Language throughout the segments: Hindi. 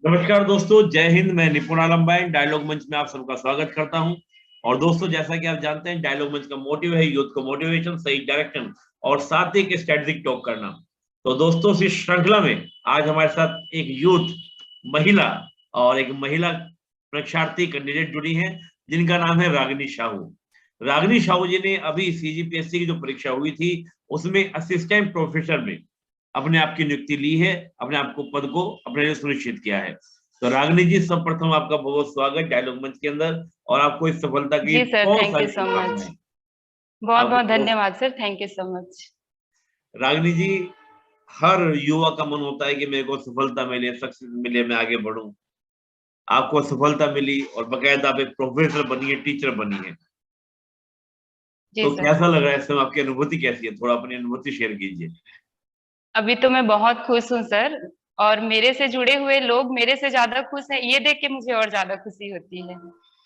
नमस्कार दोस्तों, जय हिंद। मैं निपुण आलमबाई डायलॉग मंच में आप सबका स्वागत करता हूं। और दोस्तों, जैसा कि आप जानते हैं, डायलॉग मंच का मोटिव है यूथ को मोटिवेशन, सही डायरेक्शन और साथ ही एक स्ट्रेटेजिक टॉक करना। तो दोस्तों, इस श्रृंखला में आज हमारे साथ एक यूथ महिला और एक महिला परीक्षार्थी कैंडिडेट जुड़ी हैं, जिनका नाम है रागिनी साहू। रागिनी साहू जी ने अभी सीजीपीएससी की जो परीक्षा हुई थी, उसमें असिस्टेंट प्रोफेसर में अपने आप की नियुक्ति ली है, अपने आप को पद को अपने लिए सुनिश्चित किया है। तो रागिनी जी, सर्वप्रथम आपका बहुत बहुत स्वागत डायलॉग मंच के अंदर, और आपको इस सफलता की जी सर, बहुत थैंक सारी यू सो मच। शुभकामनाएं। बहुत बहुत आपको बहुत। धन्यवाद sir, thank you so much. Ragini ji, हर युवा का मन होता है कि मेरे को सफलता मिले, सक्सेस मिले, मैं आगे बढ़ूं। आपको सफलता मिली और बकायदा आप एक प्रोफेसर बनी है, टीचर बनी है। जी तो सर, कैसा लग रहा है इस समय? आपकी अनुभूति कैसी है? थोड़ा अपनी अनुभूति शेयर कीजिए। अभी तो मैं बहुत खुश हूँ सर। और मेरे से जुड़े हुए लोग मेरे से ज्यादा खुश हैं, ये देख के मुझे और ज्यादा खुशी होती है।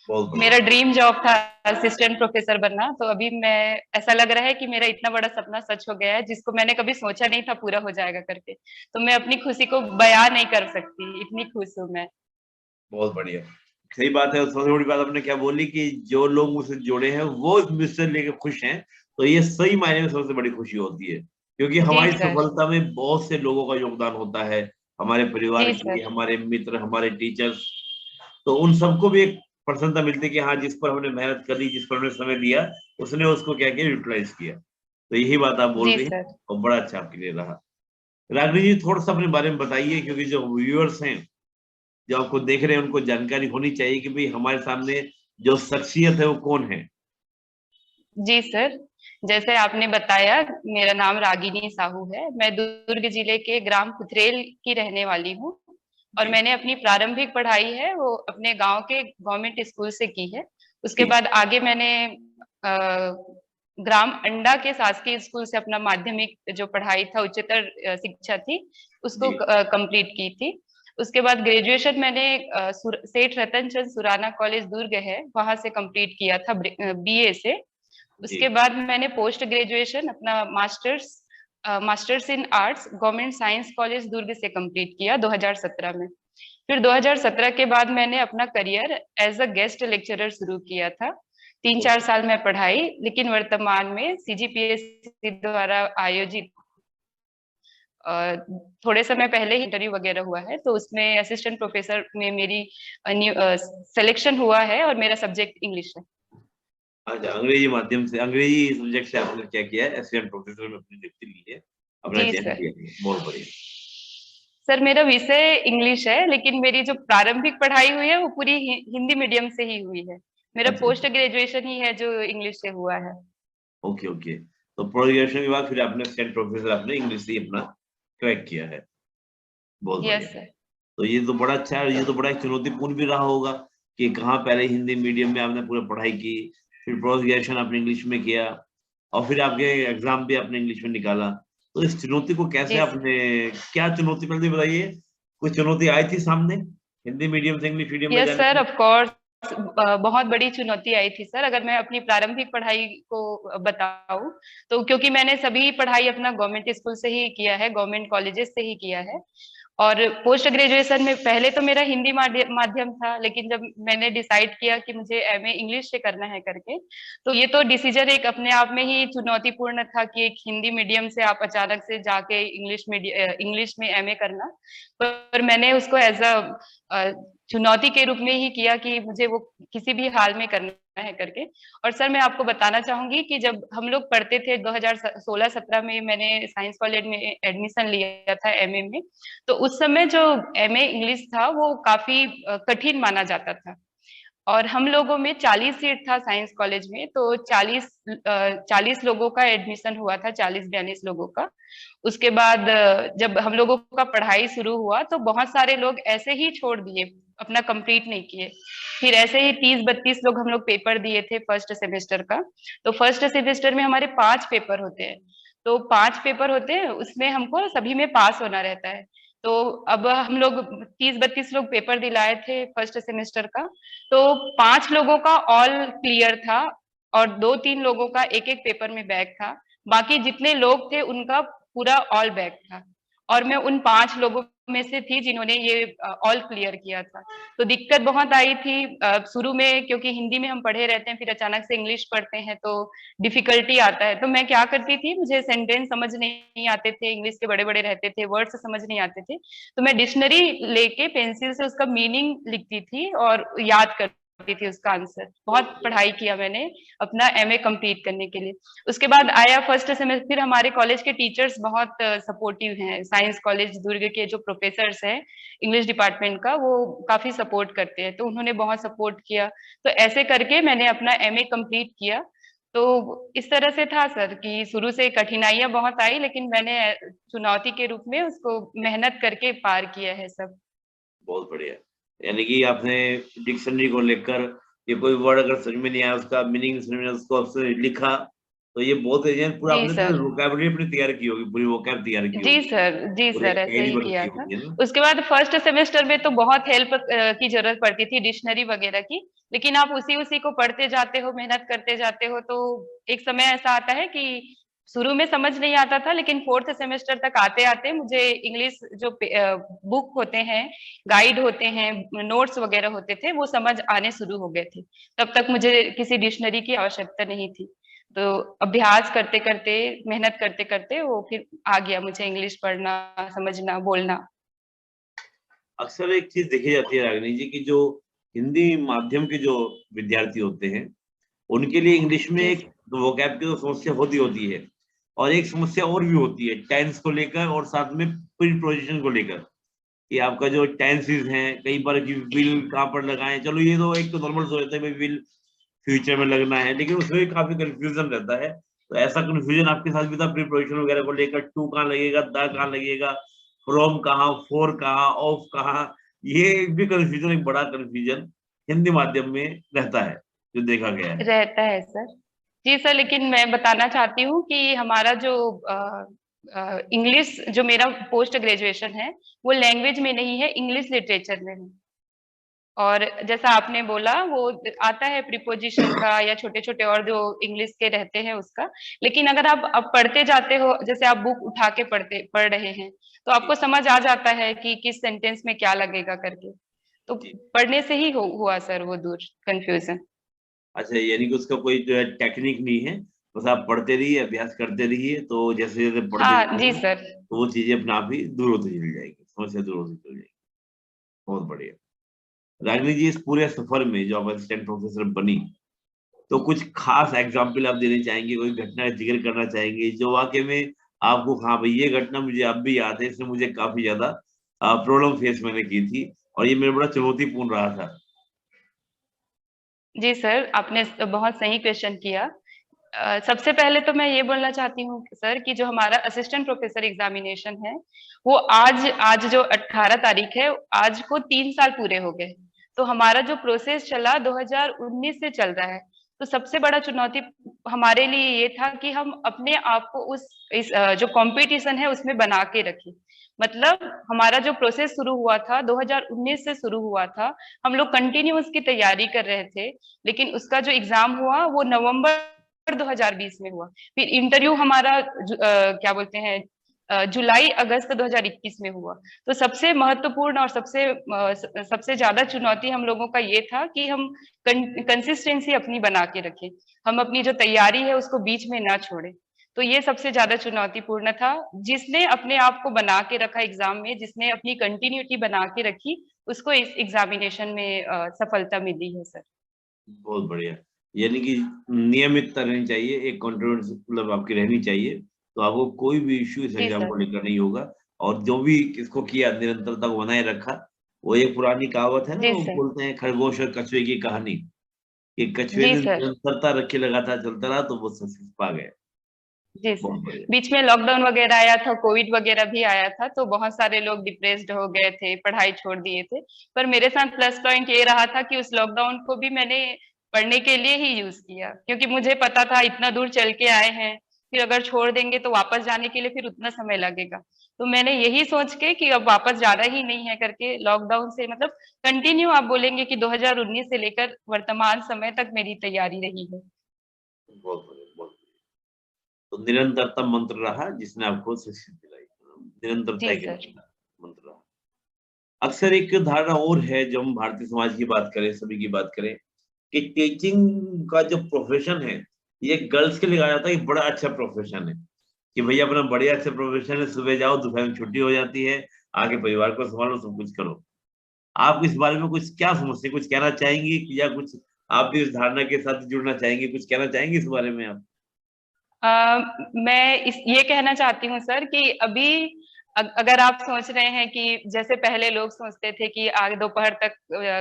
बहुत बढ़िया। मेरा ड्रीम जॉब था असिस्टेंट प्रोफेसर बनना, तो अभी मैं ऐसा लग रहा है कि मेरा इतना बड़ा सपना सच हो गया है, जिसको मैंने कभी सोचा नहीं था पूरा हो जाएगा करके। तो मैं अपनी खुशी को बयां नहीं कर सकती, इतनी खुश हूँ मैं। बहुत बढ़िया। सही बात है। सबसे बड़ी बात आपने क्या बोली कि जो लोग मुझसे जुड़े हैं वो मुझसे लेके खुश हैं। तो ये सही मायने में सबसे बड़ी खुशी होती है, क्योंकि जी हमारी सर। सफलता में बहुत से लोगों का योगदान होता है। हमारे परिवार जी की, सर। हमारे मित्र, हमारे टीचर्स। तो उन सबको भी एक प्रसन्नता मिलती है कि हाँ, जिस पर हमने मेहनत करी, जिस पर हमने समय दिया, उसने उसको क्या किया, यूटिलाइज किया। तो यही बात आप बोल जी रही हैं। सर। और बड़ा अच्छा आपके लिए रहा। राघवी जी, थोड़ा सा अपने बारे में बताइए, क्योंकि जो व्यूअर्स हैं, जो आपको देख रहे हैं, उनको जानकारी होनी चाहिए कि भाई हमारे सामने जो शख्सियत है वो कौन है। जी सर, जैसे आपने बताया, मेरा नाम रागिनी साहू है। मैं दुर्ग जिले के ग्राम पुथरेल की रहने वाली हूँ। और जी। मैंने अपनी प्रारंभिक पढ़ाई है वो अपने गांव के गवर्नमेंट स्कूल से की है। उसके जी। बाद आगे मैंने ग्राम अंडा के शासकीय स्कूल से अपना माध्यमिक जो पढ़ाई था, उच्चतर शिक्षा थी, उसको जी। कंप्लीट की थी। उसके बाद ग्रेजुएशन मैंने सेठ रतन चंद सुराना कॉलेज दुर्ग है, वहां से कंप्लीट किया था बीए से। जी। उसके बाद मैंने पोस्ट ग्रेजुएशन अपना masters in arts government science college Durg से कंप्लीट किया 2017 में। फिर 2017 के बाद मैंने अपना career as a guest lecturer शुरू किया था। 3-4 ओके। साल मैं पढ़ाई, लेकिन वर्तमान में सीजीपीएससी द्वारा आयोजित अ, थोड़े समय पहले ही इंटरव्यू वगैरह हुआ है, तो उसमें असिस्टेंट प्रोफेसर में मेरी सिलेक्शन हुआ है और मेरा सब्जेक्ट इंग्लिश है। अच्छा, अंग्रेजी माध्यम से, अंग्रेजी सब्जेक्ट से आपने क्या किया है? एसवीएम प्रोफेसर में अपनी डिग्री ली है, अपना जी चयन सर। किया है। बहुत बढ़िया। सर, मेरा विषय इंग्लिश है, लेकिन मेरी जो प्रारंभिक पढ़ाई हुई है वो पूरी हिंदी मीडियम से ही हुई है। मेरा अच्छा पोस्ट अच्छा। ग्रेजुएशन ही है जो इंग्लिश से हुआ है। Okay okay. तो प्रोग्रेशन के बाद फिर आपने सेंट प्रोफेसर आपने इंग्लिश से ही अपना क्रैक किया है। बहुत बढ़िया। Yes sir. तो ये तो बड़ा अच्छा है। ये तो बड़ा एक चुनौतीपूर्ण भी रहा होगा कि कहाँ पहले हिंदी मीडियम में आपने पूरा पढ़ाई की, फिर पोस्ट ग्रेजुएशन आपने इंग्लिश में किया, और फिर आपके एग्जाम भी आपने इंग्लिश में निकाला। तो इस चुनौती को कैसे जी सर। आपने, क्या चुनौती पहले बताइए? कुछ चुनौती आई थी सामने हिंदी मीडियम से इंग्लिश मीडियम में यस जाने सर, में? Of course. बहुत बड़ी चुनौती आई थी सर, अगर मैं अपनी प्रारंभिक पढ़ाई को बताऊं तो, क्योंकि मैंने सभी पढ़ाई अपना गवर्नमेंट स्कूल से ही किया है, गवर्नमेंट कॉलेजेस से ही किया है। और पोस्ट ग्रेजुएशन में पहले तो मेरा हिंदी माध्यम था, लेकिन जब मैंने डिसाइड किया कि मुझे एमए इंग्लिश से करना है करके, तो ये तो डिसीजन एक अपने आप में ही चुनौतीपूर्ण था कि एक हिंदी मीडियम से आप अचानक से जाके इंग्लिश में एमए करना। पर मैंने उसको एज अ चुनौती के रूप में ही किया कि मुझे वो किसी भी हाल में करना है करके। और सर, मैं आपको बताना चाहूंगी कि जब हम लोग पढ़ते थे 2016-17 में, मैंने साइंस कॉलेज में एडमिशन लिया था एमए में। तो उस समय जो एमए इंग्लिश था वो काफी कठिन माना जाता था। और हम लोगों में 40 सीट था साइंस कॉलेज में, तो 40 लोगों का एडमिशन हुआ था, 40-42 लोगों का। उसके बाद जब हम लोगों का पढ़ाई शुरू हुआ तो बहुत सारे लोग ऐसे ही छोड़ दिए, अपना कंप्लीट नहीं किए। फिर ऐसे ही 30-32 लोग हम लोग पेपर दिए थे फर्स्ट सेमेस्टर का। तो फर्स्ट सेमेस्टर में हमारे 5 पेपर होते हैं। तो 5 पेपर होते हैं, उसमें हमको सभी में पास होना रहता है। तो अब हम लोग 30-32 लोग पेपर दिलाए थे फर्स्ट सेमेस्टर का। तो 5 लोगों का ऑल क्लियर था, और 2-3 लोगों का एक एक पेपर में बैक था। बाकी जितने लोग थे उनका पूरा ऑल बैक था। और मैं उन 5 लोगों में से थी जिन्होंने ये ऑल क्लियर किया था। तो दिक्कत बहुत आई थी शुरू में, क्योंकि हिंदी में हम पढ़े रहते हैं, फिर अचानक से इंग्लिश पढ़ते हैं तो डिफिकल्टी आता है। तो मैं क्या करती थी, मुझे सेंटेंस समझ नहीं आते थे, इंग्लिश के बड़े बड़े रहते थे, वर्ड्स समझ नहीं आते थे, तो मैं डिक्शनरी लेके पेंसिल से उसका मीनिंग लिखती थी और याद करती थी उसका आंसर। बहुत पढ़ाई किया मैंने अपना एमए कंप्लीट करने के लिए। उसके बाद आया फर्स्ट सेमेस्टर, फिर हमारे कॉलेज के टीचर्स बहुत सपोर्टिव हैं। साइंस कॉलेज दुर्ग के जो प्रोफेसर्स हैं इंग्लिश डिपार्टमेंट का, वो काफी सपोर्ट करते हैं, तो उन्होंने बहुत सपोर्ट किया। तो ऐसे करके मैंने अपना एमए कंप्लीट किया। तो इस तरह से था सर कि शुरू से कठिनाइयां बहुत आई, लेकिन मैंने चुनौती के रूप में उसको मेहनत करके पार किया है सब। बहुत बढ़िया। यानी कि आपने डिक्शनरी को लेकर ये कोई वर्ड अगर समझ में नहीं आया, उसका मीनिंग समझ में, उसको आपसे लिखा, तो ये बहुत पूरा जी आपने सर। वोकैबुलरी अपनी तैयार की होगी, पूरी वोकैब तैयार की जी होगी, सर, जी पूरे सर, ऐसे डायरी ही बनती किया था। होगी, है ना? उसके बाद फर्स्ट सेमेस्टर में तो बहुत हेल्प की जरूरत पड़ती थी, डिक्शनरी वगैरह की। लेकिन आप उसी उसी को पढ़ते जाते हो, मेहनत करते जाते हो, तो एक समय ऐसा आता है कि शुरू में समझ नहीं आता था, लेकिन फोर्थ सेमेस्टर तक आते आते मुझे इंग्लिश जो बुक होते हैं, गाइड होते हैं, नोट्स वगैरह होते थे, वो समझ आने शुरू हो गए थे। तब तक मुझे किसी डिक्शनरी की आवश्यकता नहीं थी। तो अभ्यास करते करते, मेहनत करते करते वो फिर आ गया मुझे इंग्लिश पढ़ना, समझना, बोलना। अक्सर एक चीज देखी जाती है रागिनी जी, की जो हिंदी माध्यम के जो विद्यार्थी होते हैं, उनके लिए इंग्लिश में जी एक वोकैब की तो समस्या होती होती है, और एक समस्या और भी होती है टेंस को लेकर और साथ में प्रीपोजिशन को लेकर, कि आपका जो टेंसेस हैं, कई बार की विल कहाँ पर लगाएं, चलो ये तो एक तो नॉर्मल हो जाता है भाई, विल फ्यूचर में लगना है, लेकिन उसमें भी काफी कंफ्यूजन रहता है। तो ऐसा कंफ्यूजन आपके साथ भी था प्रिपरेशन वगैरह को लेकर, टू कहाँ लगेगा, द कहाँ लगेगा, फ्रॉम कहाँ, फोर कहाँ, ऑफ कहाँ, ये भी कंफ्यूजन, एक बड़ा कंफ्यूजन हिंदी माध्यम में रहता है, जो देखा गया है। रहता है सर। जी सर, लेकिन मैं बताना चाहती हूँ कि हमारा जो इंग्लिश, जो मेरा पोस्ट ग्रेजुएशन है, वो लैंग्वेज में नहीं है, इंग्लिश लिटरेचर में है। और जैसा आपने बोला, वो आता है प्रीपोजिशन का या छोटे छोटे और जो इंग्लिश के रहते हैं उसका। लेकिन अगर आप अब पढ़ते जाते हो, जैसे आप बुक उठा के पढ़ रहे हैं, तो आपको समझ आ जाता है कि किस सेंटेंस में क्या लगेगा करके। तो जी। पढ़ने से ही हुआ सर वो दूर कंफ्यूजन। अच्छा, यानी कि उसका कोई जो है टेक्निक नहीं है, बस आप पढ़ते रहिए, अभ्यास करते रहिए, तो जैसे जैसे पढ़ते हाँ जी जाएंगे सर। तो वो चीजें अपने आप ही दूर होती चली जाएगी, समस्या दूर होती चली जाएगी। बहुत बढ़िया। रागिनी जी, इस पूरे सफर में जो आप असिस्टेंट प्रोफेसर बनी, तो कुछ खास एग्जाम्पल आप देने चाहेंगे, कोई घटना का जिक्र करना चाहेंगे जो वाकई में आपको, हाँ भाई ये घटना मुझे अब भी याद है, इसमें मुझे काफी ज्यादा प्रॉब्लम फेस मैंने की थी और ये मेरे बड़ा चुनौतीपूर्ण रहा था? जी सर, आपने बहुत सही क्वेश्चन किया। सबसे पहले तो मैं ये बोलना चाहती हूँ सर कि जो हमारा असिस्टेंट प्रोफेसर एग्जामिनेशन है, वो आज आज जो 18 तारीख है, आज को 3 साल पूरे हो गए। तो हमारा जो प्रोसेस चला 2019 से चल रहा है। तो सबसे बड़ा चुनौती हमारे लिए ये था कि हम अपने आप को जो कंपटीशन है उसमें बना के रखें। मतलब हमारा जो प्रोसेस शुरू हुआ था 2019 से शुरू हुआ था, हम लोग कंटिन्यू उसकी तैयारी कर रहे थे। लेकिन उसका जो एग्जाम हुआ वो नवंबर 2020 में हुआ। फिर इंटरव्यू हमारा क्या बोलते हैं, जुलाई अगस्त 2021 में हुआ। तो सबसे महत्वपूर्ण और सबसे ज्यादा चुनौती हम लोगों का ये था कि हम कंसिस्टेंसी अपनी बना के रखें, हम अपनी जो तैयारी है उसको बीच में ना छोड़ें। तो ये सबसे ज्यादा चुनौतीपूर्ण था। जिसने अपने आप को बना के रखा एग्जाम में, जिसने अपनी कंटिन्यूटी बना के रखी, उसको इस एग्जामिनेशन में सफलता मिली है सर। बहुत बढ़िया। यानी कि नियमितता रहनी चाहिए, एक कॉन्फिडेंस मतलब आपकी रहनी चाहिए, तो आपको कोई भी इश्यू इस जी एग्जाम को सर। लेकर नहीं होगा। और जो भी इसको किया, निरंतरता को बनाए रखा, वो एक पुरानी कहावत है ना, जी वो सर। बोलते हैं खरगोश और कछुए की कहानी, कि कछुए जी ने सर। निरंतरता रखी, लगातार चलता रहा तो वो सक्सेस पा गया। जी सर। बहुत बढ़िया। बीच में लॉकडाउन वगैरह आया था, कोविड वगैरह भी आया था, तो बहुत सारे लोग डिप्रेस्ड हो गए थे, पढ़ाई छोड़ दिए थे। पर मेरे साथ प्लस पॉइंट ये रहा था कि उस लॉकडाउन को भी मैंने पढ़ने के लिए ही यूज किया, क्योंकि मुझे पता था इतना दूर चल के आए हैं, फिर अगर छोड़ देंगे तो वापस जाने के लिए फिर उतना समय लगेगा। तो मैंने यही सोच के कि अब वापस जाना ही नहीं है करके लॉकडाउन से, मतलब कंटिन्यू आप बोलेंगे कि 2019 से लेकर वर्तमान समय तक मेरी तैयारी रही है। बहुत बढ़िया, बहुत बढ़िया। तो निरंतरता मंत्र रहा जिसने आपको सक्सेस दिलाई। निरंतरता जी के सर। मंत्र रहा। अक्सर एक धारणा और है, जब हम भारतीय समाज की बात करें, सभी की बात करें, कि टीचिंग का जो प्रोफेशन है ये गर्ल्स के लिए कहा जाता है कि बड़ा अच्छा प्रोफेशन है, कि भैया अपना बढ़िया अच्छा प्रोफेशन है, सुबह जाओ दोपहर में छुट्टी हो जाती है, आगे परिवार को संभालो, सब कुछ करो। आप इस बारे में कुछ क्या समझते हैं, कुछ कहना चाहेंगी, या कुछ आप भी इस धारणा के साथ जुड़ना चाहेंगे, कुछ कहना चाहेंगे इस बारे में आप? मैं ये कहना चाहती हूँ सर कि अभी अगर आप सोच रहे हैं कि जैसे पहले लोग सोचते थे कि आगे दोपहर तक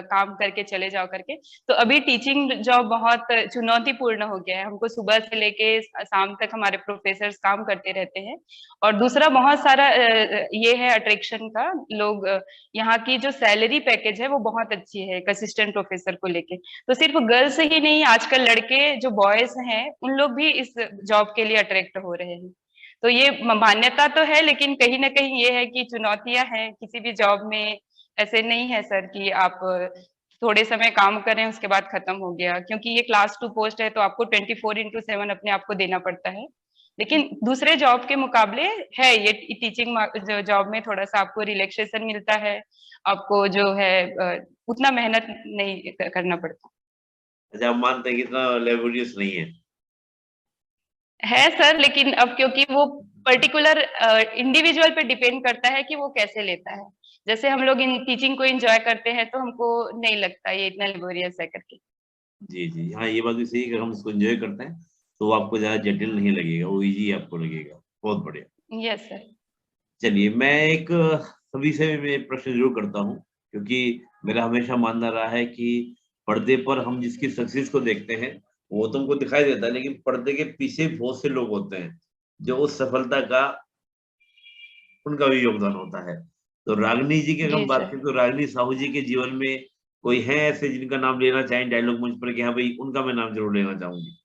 काम करके चले जाओ करके, तो अभी टीचिंग जॉब बहुत चुनौतीपूर्ण हो गया है। हमको सुबह से लेके शाम तक हमारे प्रोफेसर्स काम करते रहते हैं। और दूसरा बहुत सारा ये है अट्रैक्शन का, लोग यहाँ की जो सैलरी पैकेज है वो बहुत अच्छी है एक असिस्टेंट प्रोफेसर को लेके। तो सिर्फ गर्ल्स ही नहीं, आजकल लड़के जो बॉयज हैं उन लोग भी इस जॉब के लिए अट्रैक्ट हो रहे हैं। तो ये मान्यता तो है, लेकिन कहीं ना कहीं ये है कि चुनौतियां हैं किसी भी जॉब में। ऐसे नहीं है सर कि आप थोड़े समय काम करें उसके बाद खत्म हो गया, क्योंकि ये क्लास 2 पोस्ट है तो आपको 24/7 अपने आप को देना पड़ता है। लेकिन दूसरे जॉब के मुकाबले है ये टीचिंग जॉब में थोड़ा सा आपको रिलैक्सेशन मिलता है। आपको जो है उतना मेहनत नहीं करना पड़ता अच्छा, आप मानते हैं कि इतना लेबोरियस नहीं है? है सर। लेकिन अब क्योंकि वो पर्टिकुलर इंडिविजुअल पे डिपेंड करता है कि वो कैसे लेता है। जैसे हम लोग इन टीचिंग को एंजॉय करते हैं तो हमको नहीं लगता ये इतना लेबोरियस है करके। जी जी, हाँ, ये बात भी सही है कि अगर हम इसको एंजॉय करते हैं तो वो आपको ज्यादा जटिल नहीं लगेगा, वो इजी आपको लगेगा। बहुत बढ़िया। Yes sir. चलिए, मैं एक सभी से मैं एक प्रश्न जरूर करता हूँ, क्योंकि मेरा हमेशा मानना रहा है कि पर्दे पर हम जिसकी सक्सेस को देखते हैं वो तुमको दिखाई देता है, लेकिन पर्दे के पीछे बहुत से लोग होते हैं जो उस सफलता का, उनका भी योगदान होता है। तो रागिनी जी की अगर जी हम बात सर। करें तो रागिनी साहू जी के जीवन में कोई है ऐसे जिनका नाम लेना चाहें डायलॉग मंच पर, कि हाँ भाई उनका मैं नाम जरूर लेना चाहूंगी?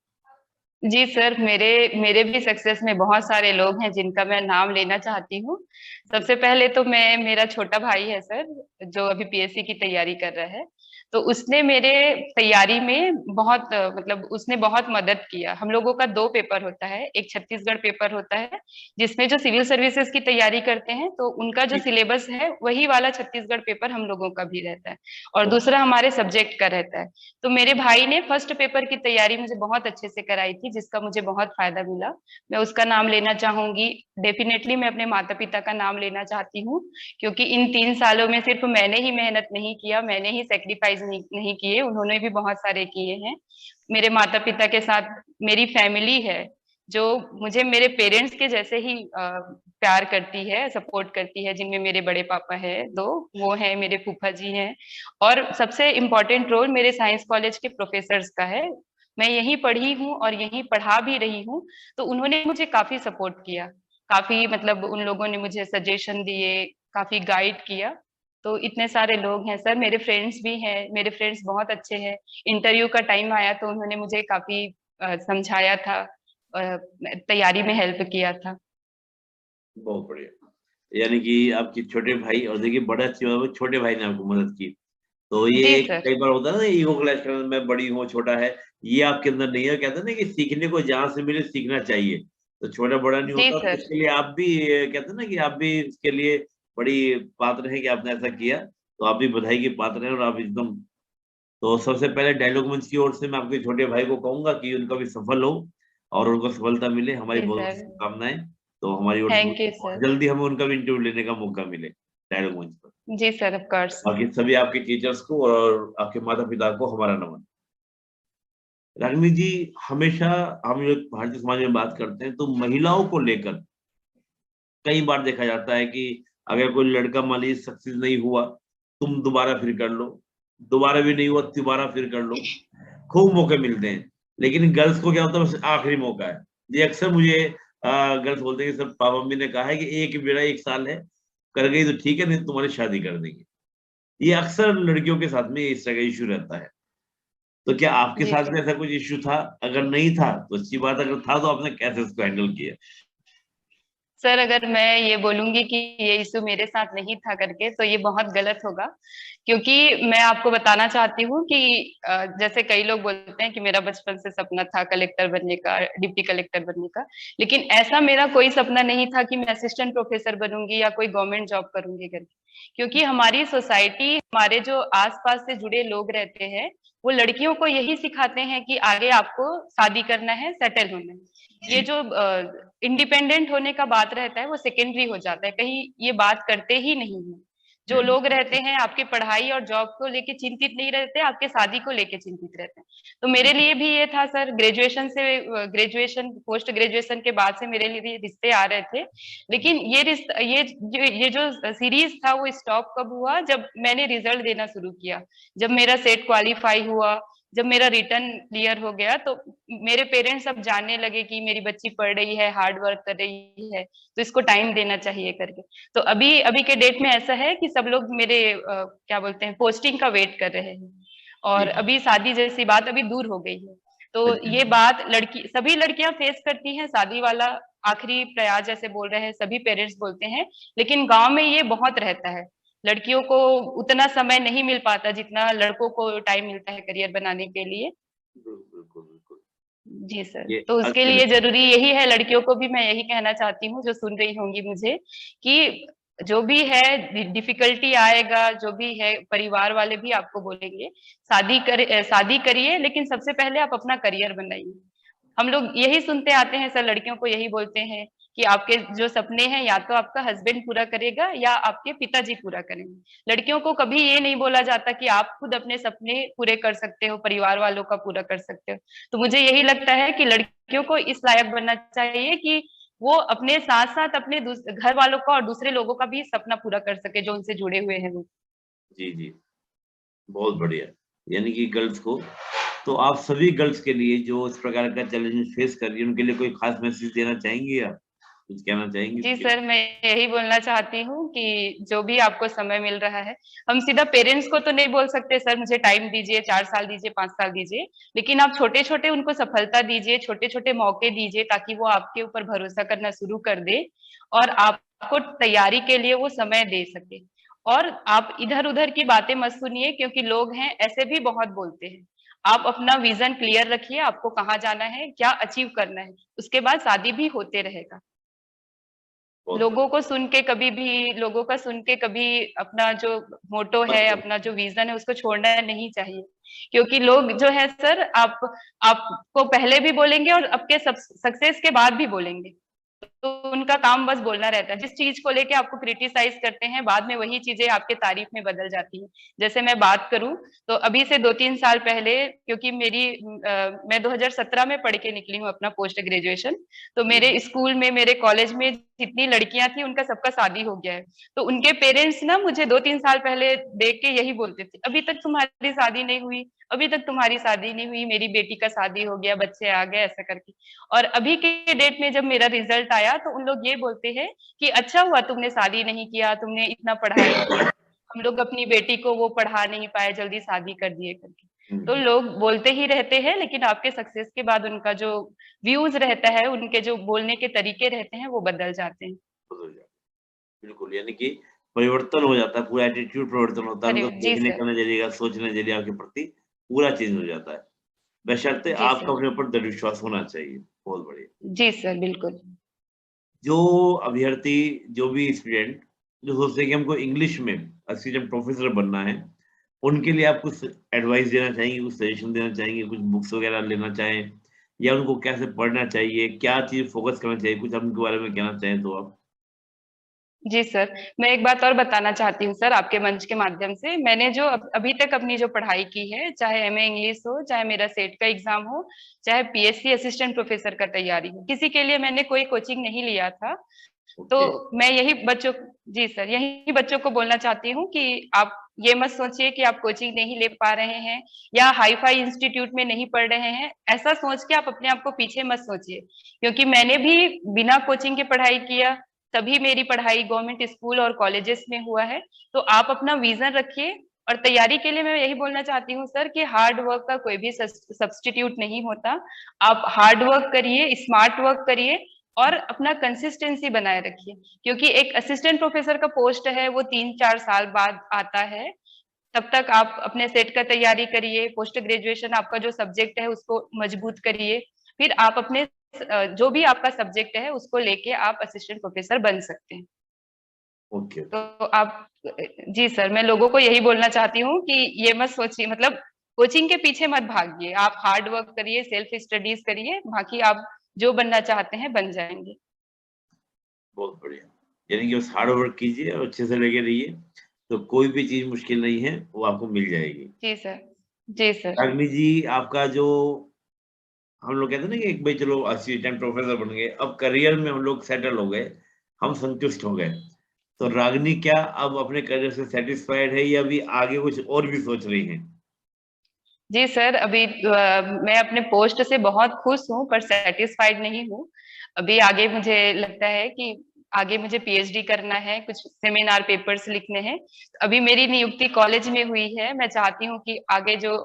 जी सर, मेरे मेरे भी सक्सेस में बहुत सारे लोग हैं जिनका मैं नाम लेना चाहती हूँ। जी सबसे पहले तो मैं, मेरा छोटा भाई है सर, जो अभी पीएससी की तैयारी कर रहा है। तो उसने मेरे तैयारी में बहुत मतलब उसने बहुत मदद किया। हम लोगों का 2 पेपर होता है, एक छत्तीसगढ़ पेपर होता है जिसमें जो सिविल सर्विसेज की तैयारी करते हैं तो उनका जो जी। सिलेबस है वही वाला छत्तीसगढ़ पेपर हम लोगों का भी रहता है। और ओके। दूसरा हमारे सब्जेक्ट का रहता है। तो मेरे भाई ने फर्स्ट पेपर की तैयारी मुझे बहुत अच्छे से कराई थी, जिसका मुझे बहुत फायदा मिला। मैं उसका नाम लेना चाहूंगी। डेफिनेटली मैं अपने माता पिता का नाम लेना चाहती हूँ, क्योंकि इन 3 सालों में सिर्फ मैंने ही मेहनत नहीं किया, मैंने ही सेक्रीफाइस नहीं किए, उन्होंने भी बहुत सारे किए हैं। मेरे माता पिता के साथ मेरी फैमिली है जो मुझे मेरे पेरेंट्स के जैसे ही प्यार करती है, सपोर्ट करती है, जिनमें मेरे बड़े पापा है 2, वो हैं, मेरे फूफा जी हैं। और सबसे इम्पोर्टेंट रोल मेरे साइंस कॉलेज के प्रोफेसर्स का है। मैं यहीं पढ़ी हूँ और यहीं पढ़ा भी रही हूँ। तो उन्होंने मुझे काफी सपोर्ट किया, काफी मतलब उन लोगों ने मुझे सजेशन दिए, काफी गाइड किया। तो इतने सारे लोग हैं सर। मेरे फ्रेंड्स भी हैं, मेरे फ्रेंड्स बहुत अच्छे हैं। इंटरव्यू का टाइम आया तो उन्होंने मुझे काफी समझाया था, तैयारी में हेल्प किया था। बहुत बढ़िया। यानी कि आपके छोटे भाई, और देखिए बड़ा अच्छी बात है, छोटे भाई ने आपको मदद की। तो ये जी एक सर। कई बार होता है ना, ईगो क्लैश करना, मैं बड़ी हूँ छोटा है, ये आपके अंदर नहीं है। कहते हैं ना कि सीखने को जहां से मिले सीखना चाहिए। तो छोटा बड़ा नहीं जी होता, तो सर। इसके लिए आप भी कहते हैं ना कि आप भी इसके लिए बड़ी पात्र हैं कि आपने ऐसा किया। तो आप भी बधाई के पात्र हैं, और आप एकदम। तो सबसे पहले डायलॉग मंच की ओर से मैं आपके छोटे भाई को कहूंगा कि उनका भी सफल हो और उनको सफलता मिले, हमारी जी बहुत बहुत सर। शुभकामनाएं। तो हमारी ओर से थैंक यू बहुत सर। जल्दी हमें उनका भी इंटरव्यू लेने का मौका मिले डायलॉग मंच पर। जी सर, ऑफ कोर्स। बाकी सभी आपके टीचर्स को और आपके माता पिता को हमारा नमन। रागिनी जी, हमेशा हम लोग भारतीय समाज में बात करते हैं तो महिलाओं को लेकर कई बार देखा जाता है कि अगर कोई लड़का मान लीजिए सक्सेस नहीं हुआ, तुम दोबारा फिर कर लो, दोबारा भी नहीं हुआ दोबारा फिर कर लो, खूब मौके मिलते हैं। लेकिन गर्ल्स को क्या होता है, बस आखिरी मौका है। ये अक्सर मुझे गर्ल्स बोलते हैं कि सर पापा मम्मी ने कहा है कि एक बेड़ा 1 साल है, कर गई तो ठीक है, नहीं तो तुम्हारी शादी कर देंगे। ये अक्सर लड़कियों के साथ में इस तरह का इश्यू रहता है। तो क्या आपके जी साथ सर। में ऐसा कुछ इश्यू था? अगर नहीं था तो अच्छी बात, अगर था तो आपने कैसे इसको हैंडल किया? सर अगर मैं ये बोलूंगी कि ये इशू मेरे साथ नहीं था करके तो ये बहुत गलत होगा, क्योंकि मैं आपको बताना चाहती हूँ कि जैसे कई लोग बोलते हैं कि मेरा बचपन से सपना था कलेक्टर बनने का, डिप्टी कलेक्टर बनने का, लेकिन ऐसा मेरा कोई सपना नहीं था कि मैं असिस्टेंट प्रोफेसर बनूंगी या कोई गवर्नमेंट जॉब करूंगी करके। क्योंकि हमारी सोसाइटी, हमारे जो आसपास से जुड़े लोग रहते हैं, वो लड़कियों को यही सिखाते हैं कि आगे आपको शादी करना है, सेटल होना है। ये जो इंडिपेंडेंट होने का बात रहता है वो सेकेंडरी हो जाता है, कहीं ये बात करते ही नहीं है। जो लोग रहते हैं आपकी पढ़ाई और जॉब को लेके चिंतित नहीं रहते, आपके शादी को लेके चिंतित रहते हैं। तो मेरे लिए भी ये था सर, ग्रेजुएशन पोस्ट ग्रेजुएशन के बाद से मेरे लिए रिश्ते आ रहे थे, लेकिन ये जो सीरीज था वो स्टॉप कब हुआ, जब मैंने रिजल्ट देना शुरू किया, जब मेरा सेट क्वालिफाई हुआ, जब मेरा रिटर्न क्लियर हो गया, तो मेरे पेरेंट्स अब जानने लगे कि मेरी बच्ची पढ़ रही है, हार्ड वर्क कर रही है, तो इसको टाइम देना चाहिए करके। तो अभी अभी के डेट में ऐसा है कि सब लोग मेरे क्या बोलते हैं, पोस्टिंग का वेट कर रहे हैं, और जी। अभी शादी जैसी बात अभी दूर हो गई है। तो अच्छा ये अच्छा। बात सभी लड़कियां फेस करती हैं, शादी वाला आखिरी प्रयास जैसे बोल रहे हैं, सभी पेरेंट्स बोलते हैं, लेकिन गांव में ये बहुत रहता है। लड़कियों को उतना समय नहीं मिल पाता जितना लड़कों को टाइम मिलता है करियर बनाने के लिए। बिल्कुल बिल्कुल बिल्कुल। जी सर, ये तो उसके अगर लिए जरूरी यही है, लड़कियों को भी मैं यही कहना चाहती हूँ जो सुन रही होंगी मुझे, कि जो भी है डिफिकल्टी आएगा, जो भी है परिवार वाले भी आपको बोलेंगे, शादी करिए, लेकिन सबसे पहले आप अपना करियर बनाइए। हम लोग यही सुनते आते हैं सर, लड़कियों को यही बोलते हैं कि आपके जो सपने हैं या तो आपका हस्बैंड पूरा करेगा या आपके पिताजी पूरा करेंगे। लड़कियों को कभी ये नहीं बोला जाता कि आप खुद अपने सपने पूरे कर सकते हो, परिवार वालों का पूरा कर सकते हो। तो मुझे यही लगता है कि लड़कियों को इस लायक बनना चाहिए कि वो अपने साथ साथ अपने घर वालों का और दूसरे लोगों का भी सपना पूरा कर सके जो उनसे जुड़े हुए हैं वो। जी जी, बहुत बढ़िया। यानी कि गर्ल्स को, तो आप सभी गर्ल्स के लिए जो इस प्रकार का चैलेंज फेस कर रही है, उनके लिए कोई खास मैसेज देना चाहेंगी आप? कुछ कहना चाहेंगी जी उनके लिए? सर, मैं यही बोलना चाहती हूँ कि जो भी आपको समय मिल रहा है, हम सीधा पेरेंट्स को तो नहीं बोल सकते सर मुझे टाइम दीजिए, 4 साल दीजिए, 5 साल दीजिए, लेकिन आप छोटे छोटे उनको सफलता दीजिए, छोटे छोटे मौके दीजिए, ताकि वो आपके ऊपर भरोसा करना शुरू कर दे और आपको तैयारी के लिए वो समय दे सके। और आप इधर उधर की बातें मत सुनिए, क्योंकि लोग हैं ऐसे भी बहुत बोलते हैं। आप अपना विजन क्लियर रखिए, आपको कहाँ जाना है, क्या अचीव करना है, उसके बाद शादी भी होते रहेगा। बहुत बढ़िया। लोगों का सुन के कभी अपना जो मोटो मत है, करो। अपना जो विजन है, उसको छोड़ना नहीं चाहिए। क्योंकि लोग जो है सर, आपको पहले भी बोलेंगे और आपके सक्सेस के बाद भी बोलेंगे। तो उनका काम बस बोलना रहता है, जिस चीज को लेके आपको क्रिटिसाइज करते हैं, बाद में वही चीजें आपके तारीफ में बदल जाती हैं। जैसे मैं बात करूं, तो अभी से 2-3 साल पहले, क्योंकि मैं 2017 में पढ़ के निकली हूँ अपना पोस्ट ग्रेजुएशन, तो मेरे स्कूल में, मेरे कॉलेज में जितनी लड़कियां थी उनका सबका शादी हो गया है। तो उनके पेरेंट्स ना मुझे 2-3 साल पहले देख के यही बोलते थे, अभी तक तुम्हारी शादी नहीं हुई, अभी तक तुम्हारी शादी नहीं हुई, मेरी बेटी का शादी हो गया, बच्चे आ गए, ऐसा करके। और अभी के डेट में जब मेरा रिजल्ट आया, तो उन लोग ये बोलते हैं कि अच्छा हुआ तुमने शादी नहीं किया, तुमने इतना पढ़ाई किया, हम लोग अपनी बेटी को वो पढ़ा नहीं पाए, जल्दी शादी कर दिए करके। तो हम्म, लोग बोलते ही रहते हैं, लेकिन आपके सक्सेस के बाद उनका जो व्यूज रहता है, उनके जो बोलने के तरीके रहते हैं, वो बदल जाते हैं। बदल जाए। बिल्कुल, यानी कि परिवर्तन हो जाता है, पूरा एटीट्यूड परिवर्तन होता है, अरे उनका जी देखने सर। का नज़रिया, सोचने नज़रिया के प्रति पूरा चेंज हो जाता है। बशर्ते जी आपका सर। अपने ऊपर दृढ़ विश्वास होना चाहिए। बहुत बढ़िया। जी सर, बिल्कुल। जो अभ्यर्थी, जो भी स्टूडेंट जो सोचते हैं कि हमको इंग्लिश में असिस्टेंट प्रोफेसर बनना है, उनके लिए आप कुछ एडवाइस देना चाहेंगे, कुछ सजेशन देना चाहेंगे, कुछ बुक्स वगैरह लेना चाहें, या उनको कैसे पढ़ना चाहिए, क्या चीज़ फोकस करना चाहिए, कुछ आप उनके बारे में कहना चाहें तो आप? जी सर, मैं एक बात और बताना चाहती हूँ सर, आपके मंच के माध्यम से। मैंने जो अभी तक अपनी जो पढ़ाई की है, चाहे एमए इंग्लिश हो, चाहे मेरा सेट का एग्जाम हो, चाहे पीएससी असिस्टेंट प्रोफेसर का तैयारी हो, किसी के लिए मैंने कोई कोचिंग नहीं लिया था। तो ओके। मैं यही बच्चों जी सर, यही बच्चों को बोलना चाहती हूँ कि आप ये मत सोचिए कि आप कोचिंग नहीं ले पा रहे हैं या हाई फाई इंस्टीट्यूट में नहीं पढ़ रहे हैं। ऐसा सोच के आप अपने आप को पीछे मत सोचिए, क्योंकि मैंने भी बिना कोचिंग के पढ़ाई किया, तभी मेरी पढ़ाई गवर्नमेंट स्कूल और कॉलेजेस में हुआ है। तो आप अपना विजन रखिए, और तैयारी के लिए मैं यही बोलना चाहती हूँ सर कि हार्ड वर्क का कोई भी सब्स्टिट्यूट नहीं होता। आप हार्ड वर्क करिए, स्मार्ट वर्क करिए, और अपना कंसिस्टेंसी बनाए रखिए, क्योंकि एक असिस्टेंट प्रोफेसर का पोस्ट है वो 3-4 साल बाद आता है। तब तक आप अपने सेट का तैयारी करिए, पोस्ट ग्रेजुएशन आपका जो सब्जेक्ट है उसको मजबूत करिए, फिर आप अपने जो भी आपका सब्जेक्ट है उसको लेके आप असिस्टेंट प्रोफेसर बन सकते हैं। ओके। तो आप, जी सर, मैं लोगों को यही बोलना चाहती हूँ कि ये मत सोचिए, मतलब कोचिंग के पीछे मत भागिए, आप हार्ड वर्क करिए, सेल्फ स्टडीज करिए, बाकी आप जो बनना चाहते हैं बन जाएंगे। बहुत बढ़िया। यानी कि बस हार्ड वर्क कीजिए और अच्छे से लगे रहिए, तो कोई भी चीज मुश्किल नहीं है, वो आपको मिल जाएगी। जी सर। जी सर। रागिनी जी, आपका जो हम लोग कहते हैं ना कि एक भाई चलो असिस्टेंट प्रोफेसर बन गए, अब करियर में हम लोग सेटल हो गए, हम संतुष्ट हो गए, तो रागिनी क्या अब अपने करियर से सेटिस्फाइड है या अभी आगे कुछ और भी सोच रही हैं? जी सर, अभी मैं अपने पोस्ट से बहुत खुश हूँ पर सेटिस्फाइड नहीं हूँ। अभी आगे मुझे लगता है कि आगे मुझे पीएचडी करना है, कुछ सेमिनार पेपर्स लिखने हैं। अभी मेरी नियुक्ति कॉलेज में हुई है, मैं चाहती हूँ कि आगे जो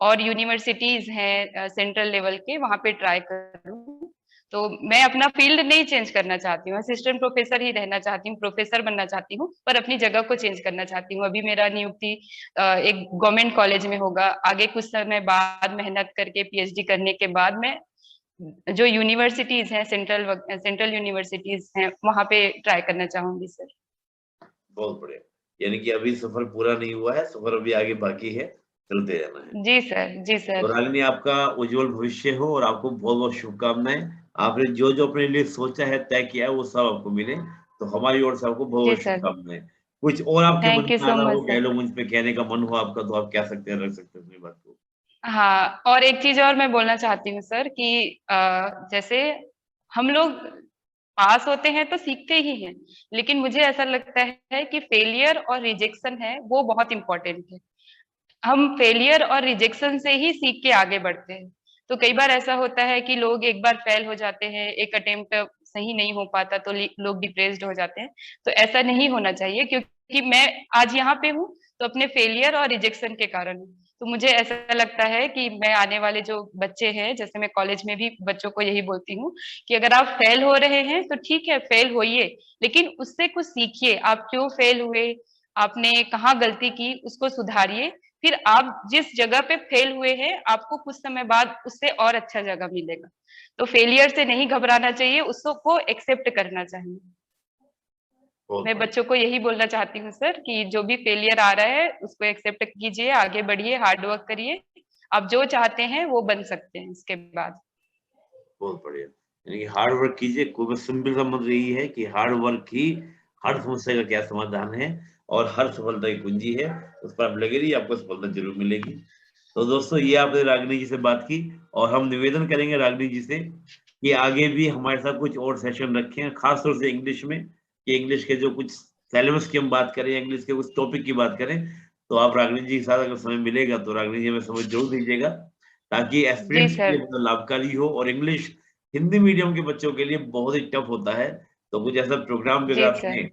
और यूनिवर्सिटीज हैं सेंट्रल लेवल के, वहां पे ट्राई करूँ। तो मैं अपना फील्ड नहीं चेंज करना चाहती हूँ, असिस्टेंट प्रोफेसर ही रहना चाहती हूँ, प्रोफेसर बनना चाहती हूँ, पर अपनी जगह को चेंज करना चाहती हूँ। अभी मेरा नियुक्ति एक गवर्नमेंट कॉलेज में होगा, आगे कुछ समय बाद मेहनत करके पीएचडी करने के बाद मैं जो यूनिवर्सिटीज हैं, सेंट्रल यूनिवर्सिटीज हैं, वहां पे ट्राई करना चाहूंगी सर। बहुत बढ़िया। यानी कि अभी सफर पूरा नहीं हुआ है, सफर अभी आगे बाकी है, चलते रहना है। जी सर। जी तो सर। रागिनी, आपका उज्जवल भविष्य हो और आपको बहुत बहुत शुभकामनाएं। आपने जो जो अपने लिए सोचा है, तय किया है, वो सब आपको मिले, तो हमारी ओर से आपको बहुत जी बहुत सर। शुभकामनाएं। कुछ और आपके मन थैंक यू में आ सो रहा मच हो, सर। डायलॉग मुझ पे कहने का मन हो आपका, तो आप कह सकते हैं, रख सकते हैं अपनी बात को। हाँ, और एक चीज और मैं बोलना चाहती हूँ सर कि जैसे हम लोग पास होते हैं तो सीखते ही हैं, लेकिन मुझे ऐसा लगता है कि फेलियर और रिजेक्शन है वो बहुत इंपॉर्टेंट है। हम फेलियर और रिजेक्शन से ही सीख के आगे बढ़ते हैं। तो कई बार ऐसा होता है कि लोग एक बार फेल हो जाते हैं, एक अटेम्प्ट सही नहीं हो पाता तो लोग डिप्रेस्ड हो जाते हैं। तो ऐसा नहीं होना चाहिए, क्योंकि मैं आज यहाँ पे हूँ तो अपने फेलियर और रिजेक्शन के कारण हूँ। तो मुझे ऐसा लगता है कि मैं आने वाले जो बच्चे हैं, जैसे मैं कॉलेज में भी बच्चों को यही बोलती हूँ कि अगर आप फेल हो रहे हैं तो ठीक है, फेल होइए, लेकिन उससे कुछ सीखिए। आप क्यों फेल हुए, आपने कहाँ गलती की, उसको सुधारिए। फिर आप जिस जगह पे फेल हुए हैं, आपको कुछ समय बाद उससे और अच्छा जगह मिलेगा। तो फेलियर से नहीं घबराना चाहिए, उसको एक्सेप्ट करना चाहिए। बहुत मैं बढ़िया। बच्चों को यही बोलना चाहती हूँ सर कि जो भी फेलियर आ रहा है उसको एक्सेप्ट कीजिए, आगे बढ़िए, हार्ड वर्क करिए। आप जो चाहते हैं वो बन सकते हैं इसके बाद। बहुत बढ़िया। यानी कि हार्ड वर्क कीजिए, कोई बस सिंपल सा मंत्र यही है कि हार्ड वर्क ही हर समस्या का क्या समाधान है और हर सफलता की कुंजी है। उस पर आप लगे रहिए, आपको सफलता जरूर मिलेगी। तो दोस्तों, ये आपने रागिनी जी से बात की, और हम निवेदन करेंगे रागिनी जी से कि आगे भी हमारे साथ कुछ और सेशन रखें, खास तौर से इंग्लिश में, कि इंग्लिश के जो कुछ सिलेबस की हम बात करें, इंग्लिश के कुछ टॉपिक की बात करें। तो आप रागिनी जी के साथ अगर समय मिलेगा तो रागिनी जी हमें समय जरूर दीजिएगा, ताकि जी एस्पिरेंट्स के लिए सर। बहुत लाभकारी हो। और इंग्लिश हिंदी मीडियम के बच्चों के लिए बहुत ही टफ होता है, तो कुछ ऐसा प्रोग्राम भी अगर जी आप सर। दें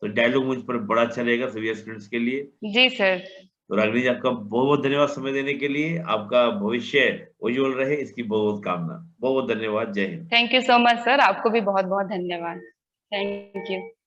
तो डायलॉग मुझ पर बड़ा अच्छा रहेगा सभी एस्पिरेंट्स के लिए। जी सर। तो रागिनी जी, आपका बहुत बहुत धन्यवाद समय देने के लिए। आपका भविष्य उज्जवल रहे, इसकी बहुत बहुत कामना। बहुत बहुत धन्यवाद। जय Hind. Thank you so much sir, आपको भी बहुत बहुत धन्यवाद। Thank you.